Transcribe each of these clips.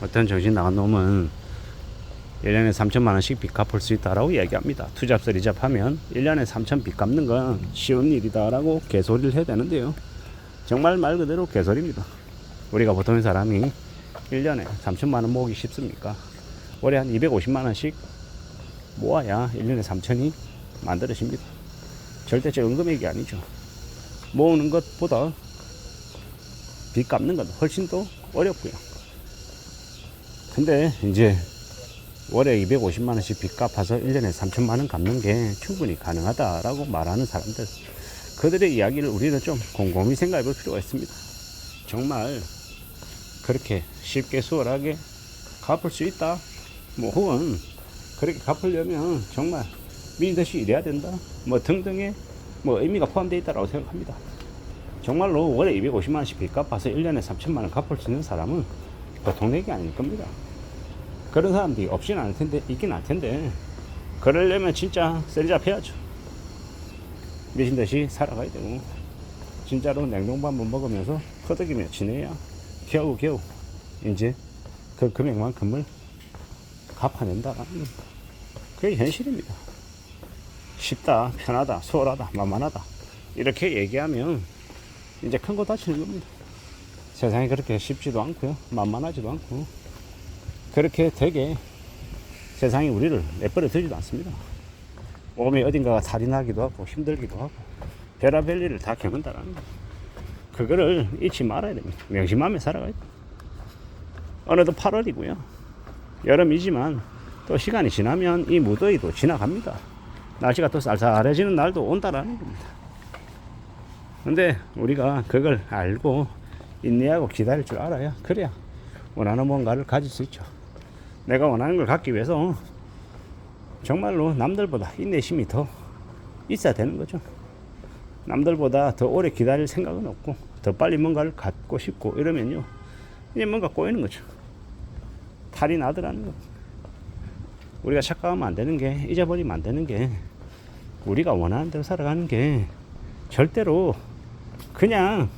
어떤 정신 나간 놈은 1년에 3천만 원씩 빚 갚을 수 있다라고 이야기합니다. 투잡설 이잡하면 1년에 3천 빚 갚는 건 쉬운 일이다라고 개소리를 해야 되는데요. 정말 말 그대로 개소리입니다. 우리가 보통의 사람이 1년에 3천만 원 모으기 쉽습니까? 월에 한 250만 원씩 모아야 1년에 3천이 만들어집니다. 절대 적은 금액이 아니죠. 모으는 것보다 빚 갚는 건 훨씬 더 어렵고요. 근데 이제 월에 250만 원씩 빚 갚아서 1년에 3천만 원 갚는 게 충분히 가능하다라고 말하는 사람들, 그들의 이야기를 우리는 좀 곰곰이 생각해 볼 필요가 있습니다. 정말 그렇게 쉽게 수월하게 갚을 수 있다? 뭐 혹은 그렇게 갚으려면 정말 미인듯이 일해야 된다? 뭐 등등의 뭐 의미가 포함되어 있다고 생각합니다. 정말로 월에 250만 원씩 빚 갚아서 1년에 3천만 원 갚을 수 있는 사람은 보통 얘기 아닐 겁니다. 그런 사람들이 없진 않을 텐데, 있긴 할 텐데, 그러려면 진짜 셀잡 해야죠. 미친듯이 살아가야 되고, 진짜로 냉동밥만 먹으면서 허덕이며 지내야 겨우 이제 그 금액만큼을 갚아낸다. 그게 현실입니다. 쉽다, 편하다, 수월하다, 만만하다 이렇게 얘기하면 이제 큰 거 다치는 겁니다. 세상이 그렇게 쉽지도 않고요, 만만하지도 않고, 그렇게 되게 세상이 우리를 내버려 두지도 않습니다. 몸에 어딘가가 탈이 나기도 하고 힘들기도 하고 별의별 일을 다 겪는다라는 거, 그거를 잊지 말아야 됩니다. 명심하며 살아가야 돼요. 어느덧 8월이고요. 여름이지만 또 시간이 지나면 이 무더위도 지나갑니다. 날씨가 또 쌀쌀해지는 날도 온다라는 겁니다. 근데 우리가 그걸 알고 인내하고 기다릴 줄 알아야, 그래야 원하는 뭔가를 가질 수 있죠. 내가 원하는 걸 갖기 위해서 정말로 남들보다 인내심이 더 있어야 되는 거죠. 남들보다 더 오래 기다릴 생각은 없고 더 빨리 뭔가를 갖고 싶고 이러면요, 이제 뭔가 꼬이는 거죠. 탈이 나더라는 거. 우리가 착각하면 안 되는 게, 잊어버리면 안 되는 게, 우리가 원하는 대로 살아가는 게 절대로 그냥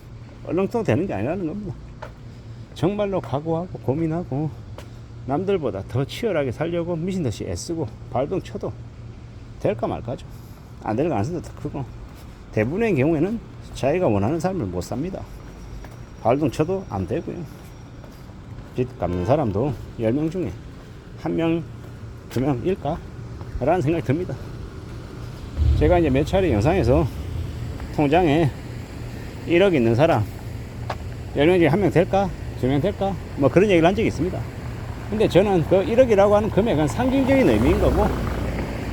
얼렁뚱 되는 게 아니라는 겁니다. 정말로 각오하고 고민하고 남들보다 더 치열하게 살려고 미친듯이 애쓰고 발동 쳐도 될까 말까죠. 안 될 가능성도 더 크고, 대부분의 경우에는 자기가 원하는 삶을 못 삽니다. 발동 쳐도 안 되고요. 빚 갚는 사람도 10명 중에 1명, 2명일까? 라는 생각이 듭니다. 제가 이제 몇 차례 영상에서 통장에 1억 있는 사람 10명 중에 1명 될까? 2명 될까? 뭐 그런 얘기를 한 적이 있습니다. 근데 저는 그 1억이라고 하는 금액은 상징적인 의미인 거고,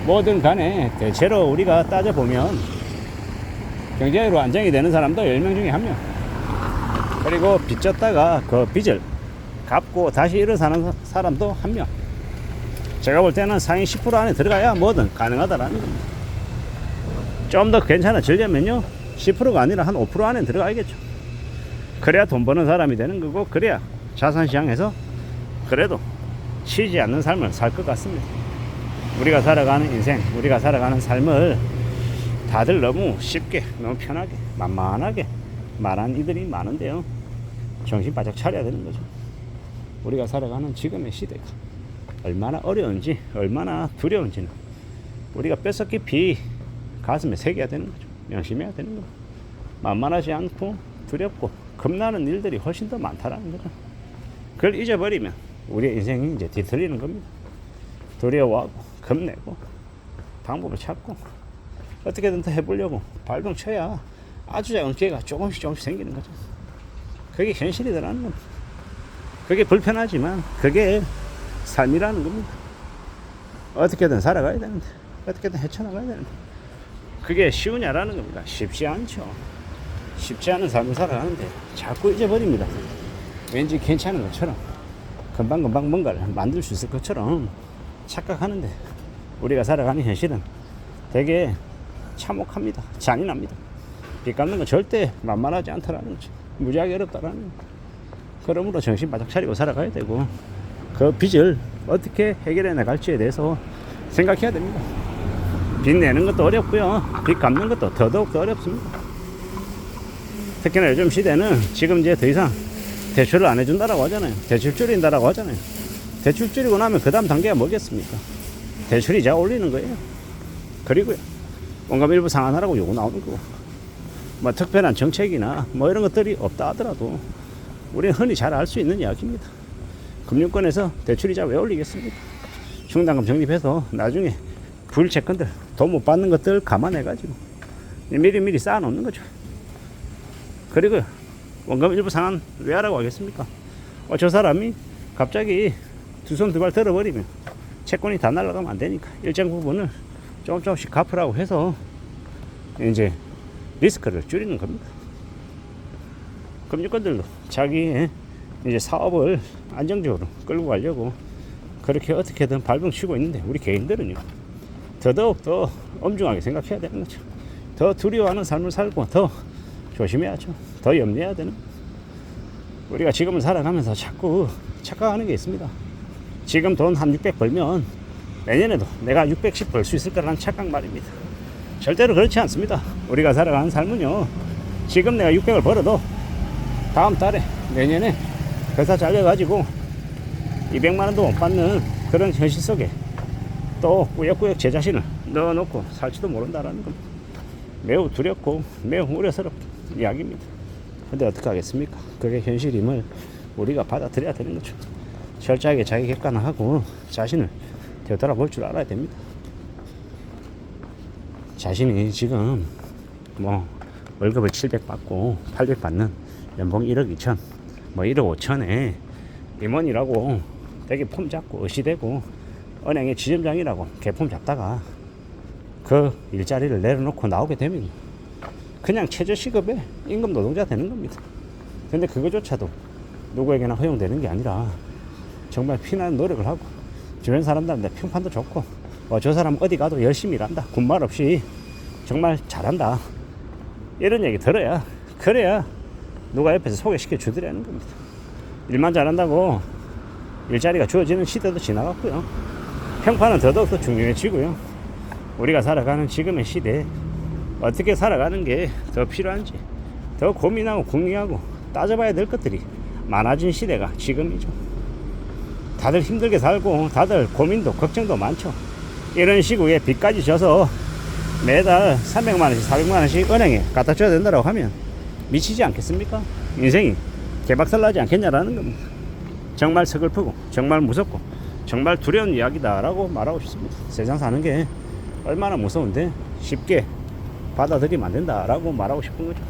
뭐든 간에 대체로 우리가 따져보면 경제적으로 안정이 되는 사람도 10명 중에 1명, 그리고 빚졌다가 그 빚을 갚고 다시 일어서는 사람도 1명. 제가 볼 때는 상위 10% 안에 들어가야 뭐든 가능하다라는 겁니다. 좀 더 괜찮아지려면요, 10%가 아니라 한 5% 안에 들어가야겠죠. 그래야 돈 버는 사람이 되는 거고, 그래야 자산시장에서 그래도 치지 않는 삶을 살 것 같습니다. 우리가 살아가는 인생, 우리가 살아가는 삶을 다들 너무 쉽게, 너무 편하게, 만만하게 말하는 이들이 많은데요, 정신 바짝 차려야 되는 거죠. 우리가 살아가는 지금의 시대가 얼마나 어려운지, 얼마나 두려운지는 우리가 뼛속 깊이 가슴에 새겨야 되는 거죠. 명심해야 되는 거죠. 만만하지 않고 두렵고 겁나는 일들이 훨씬 더 많다라는 거죠. 그걸 잊어버리면 우리의 인생이 이제 뒤틀리는 겁니다. 두려워하고 겁내고 방법을 찾고 어떻게든 더 해보려고 발동 쳐야 아주 작은 기회가 조금씩 생기는 거죠. 그게 현실이더라는 겁니다. 그게 불편하지만 그게 삶이라는 겁니다. 어떻게든 살아가야 되는데, 어떻게든 헤쳐나가야 되는데, 그게 쉬우냐라는 겁니다. 쉽지 않죠. 쉽지 않은 삶을 살아가는데 자꾸 잊어버립니다. 왠지 괜찮은 것처럼, 금방금방 뭔가를 만들 수 있을 것처럼 착각하는데, 우리가 살아가는 현실은 되게 참혹합니다. 잔인합니다. 빚 갚는 건 절대 만만하지 않다라는 거죠. 무지하게 어렵다라는 거죠. 그러므로 정신 바짝 차리고 살아가야 되고, 그 빚을 어떻게 해결해 나갈지에 대해서 생각해야 됩니다. 빚 내는 것도 어렵고요, 빚 갚는 것도 더더욱 더 어렵습니다. 특히나 요즘 시대는 지금 이제 더 이상 대출을 안 해준다라고 하잖아요. 대출 줄인다라고 하잖아요. 대출 줄이고 나면 그 다음 단계가 뭐겠습니까? 대출 이자 올리는 거예요. 그리고요, 원금 일부 상환하라고 요구 나오는 거고, 뭐 특별한 정책이나 뭐 이런 것들이 없다 하더라도 우리는 흔히 잘 알 수 있는 이야기입니다. 금융권에서 대출 이자 왜 올리겠습니까? 충당금 적립해서 나중에 불채권들, 돈 못 받는 것들 감안해가지고 미리미리 쌓아놓는 거죠. 그리고 원금 일부 상환 왜 하라고 하겠습니까? 저 사람이 갑자기 두 손 두 발 들어버리면 채권이 다 날아가면 안 되니까 일정 부분을 조금씩 갚으라고 해서 이제 리스크를 줄이는 겁니다. 금융권들도 자기의 이제 사업을 안정적으로 끌고 가려고 그렇게 어떻게든 발병 치고 있는데, 우리 개인들은요, 더더욱 더 엄중하게 생각해야 되는 거죠. 더 두려워하는 삶을 살고 더 조심해야죠. 더 염려해야 되는. 우리가 지금을 살아가면서 자꾸 착각하는 게 있습니다. 지금 돈 한 600 벌면 내년에도 내가 610 벌 수 있을 거라는 착각 말입니다. 절대로 그렇지 않습니다. 우리가 살아가는 삶은요, 지금 내가 600을 벌어도 다음 달에 내년에 회사 잘려가지고 200만원도 못 받는 그런 현실 속에 또 꾸역꾸역 제 자신을 넣어놓고 살지도 모른다라는 겁니다. 매우 두렵고 매우 우려스럽은 이야기입니다. 근데 어떻게 하겠습니까? 그게 현실임을 우리가 받아들여야 되는 거죠. 철저하게 자기 객관화하고 자신을 되돌아볼 줄 알아야 됩니다. 자신이 지금 뭐 월급을 700 받고 800 받는 연봉 1억 2천, 뭐 1억 5천에 임원이라고 되게 폼 잡고 의시되고 은행의 지점장이라고 개폼 잡다가 그 일자리를 내려놓고 나오게 되면 그냥 최저시급의 임금 노동자 되는 겁니다. 근데 그거조차도 누구에게나 허용되는 게 아니라 정말 피나는 노력을 하고 주변 사람들한테 평판도 좋고, 저 사람 어디 가도 열심히 일한다, 군말 없이 정말 잘한다, 이런 얘기 들어야, 그래야 누가 옆에서 소개시켜 주더라는 겁니다. 일만 잘한다고 일자리가 주어지는 시대도 지나갔고요. 평판은 더더욱 중요해지고요. 우리가 살아가는 지금의 시대에 어떻게 살아가는 게 더 필요한지 더 고민하고 궁리하고 따져봐야 될 것들이 많아진 시대가 지금이죠. 다들 힘들게 살고 다들 고민도 걱정도 많죠. 이런 시국에 빚까지 져서 매달 300만원씩 400만원씩 은행에 갖다 줘야 된다고 하면 미치지 않겠습니까? 인생이 개박살 나지 않겠냐라는 겁니다. 정말 서글프고 정말 무섭고 정말 두려운 이야기다라고 말하고 싶습니다. 세상 사는 게 얼마나 무서운데 쉽게 받아들이면 안 된다라고 말하고 싶은 거죠.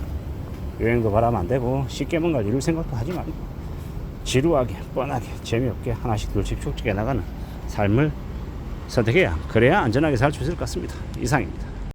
여행도 가라면 안 되고 쉽게 뭔가 이룰 생각도 하지 말고 지루하게 뻔하게 재미없게 하나씩 둘씩 축적해 나가는 삶을 선택해야, 그래야 안전하게 살 수 있을 것 같습니다. 이상입니다.